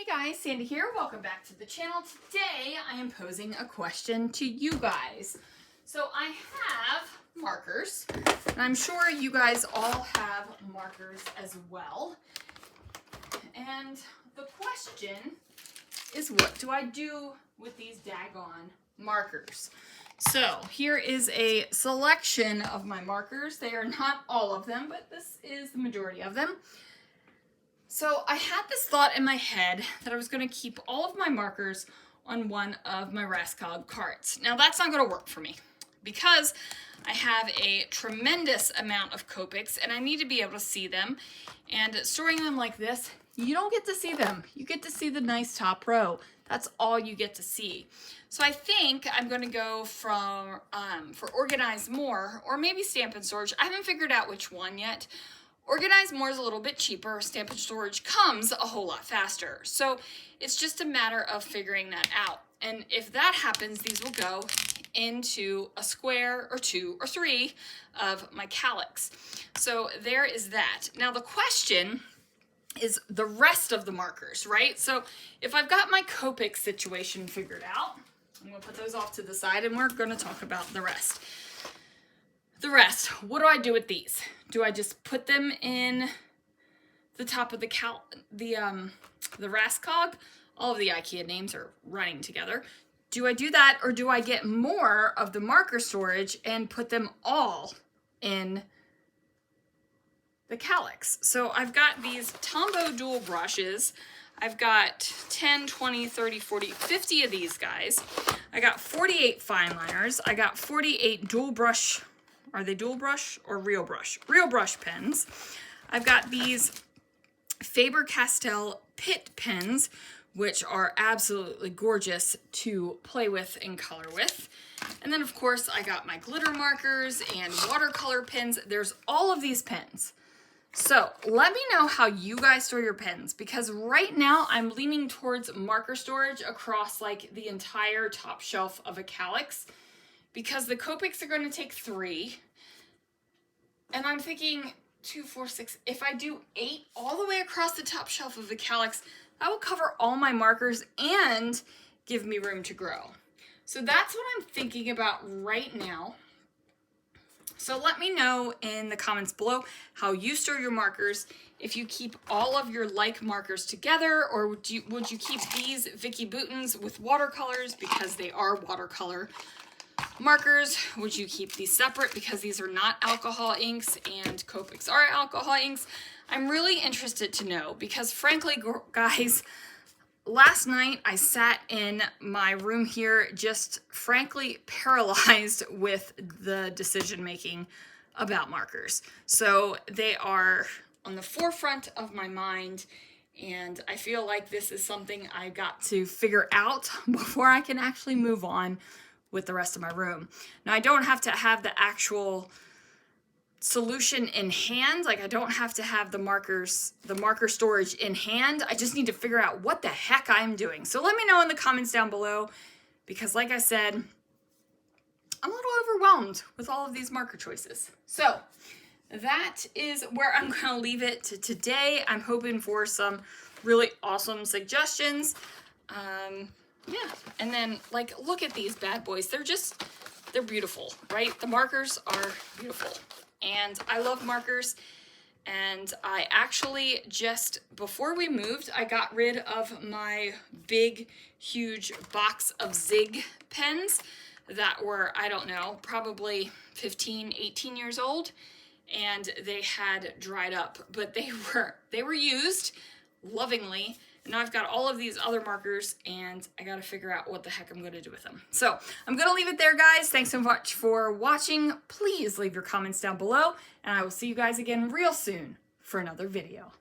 guys, Sandy here. Welcome back to the channel. Today I am posing a question to you guys. So I have markers, and I'm sure you guys all have markers as well. And the question is, what do I do with these daggone markers? So here is a selection of my markers. They are not all of them, but this is the majority of them. So I had this thought in my head that I was going to keep all of my markers on one of my Rascog cards. Now that's not going to work for me because I have a tremendous amount of Copics and I need to be able to see them. And storing them like this, you don't get to see them. You get to see the nice top row. That's all you get to see. So I think I'm going to go for Organize More or maybe Stamp and Storage. I haven't figured out which one yet. Organize More is a little bit cheaper. Stamp and Storage comes a whole lot faster. So it's just a matter of figuring that out. And if that happens, these will go into a square or two or three of my calyx. So there is that. Now the question is the rest of the markers, right? So if I've got my Copic situation figured out, I'm gonna put those off to the side and we're gonna talk about the rest. The rest, what do I do with these? Do I just put them in the top of the Rascog? All of the IKEA names are running together. Do I do that, or do I get more of the marker storage and put them all in the calyx? So I've got these Tombow dual brushes. I've got 10, 20, 30, 40, 50 of these guys. I got 48 fine liners. I got 48 dual brush. Are they dual brush or real brush? Real brush pens. I've got these Faber-Castell Pitt pens, which are absolutely gorgeous to play with and color with. And then of course I got my glitter markers and watercolor pens. There's all of these pens. So let me know how you guys store your pens, because right now I'm leaning towards marker storage across like the entire top shelf of a calyx, because the Copics are going to take 3. And I'm thinking 2, 4, 6. If I do 8 all the way across the top shelf of the calyx, that will cover all my markers and give me room to grow. So that's what I'm thinking about right now. So let me know in the comments below how you store your markers. If you keep all of your like markers together, or would you keep these Vicky Boutons with watercolors because they are watercolor markers? Would you keep these separate because these are not alcohol inks and Copics are alcohol inks? I'm really interested to know, because frankly, guys, last night I sat in my room here just frankly paralyzed with the decision making about markers. So they are on the forefront of my mind, and I feel like this is something I got to figure out before I can actually move on with the rest of my room. Now I don't have to have the actual solution in hand. Like I don't have to have the marker storage in hand. I just need to figure out what the heck I'm doing. So let me know in the comments down below, because like I said, I'm a little overwhelmed with all of these marker choices. So that is where I'm going to leave it today. I'm hoping for some really awesome suggestions. Yeah, and then like, look at these bad boys. They're beautiful, right? The markers are beautiful. And I love markers. And I actually just, before we moved, I got rid of my big, huge box of Zig pens that were, I don't know, probably 15, 18 years old. And they had dried up, but they were used lovingly. Now I've got all of these other markers and I got to figure out what the heck I'm going to do with them. So I'm going to leave it there, guys. Thanks so much for watching. Please leave your comments down below, and I will see you guys again real soon for another video.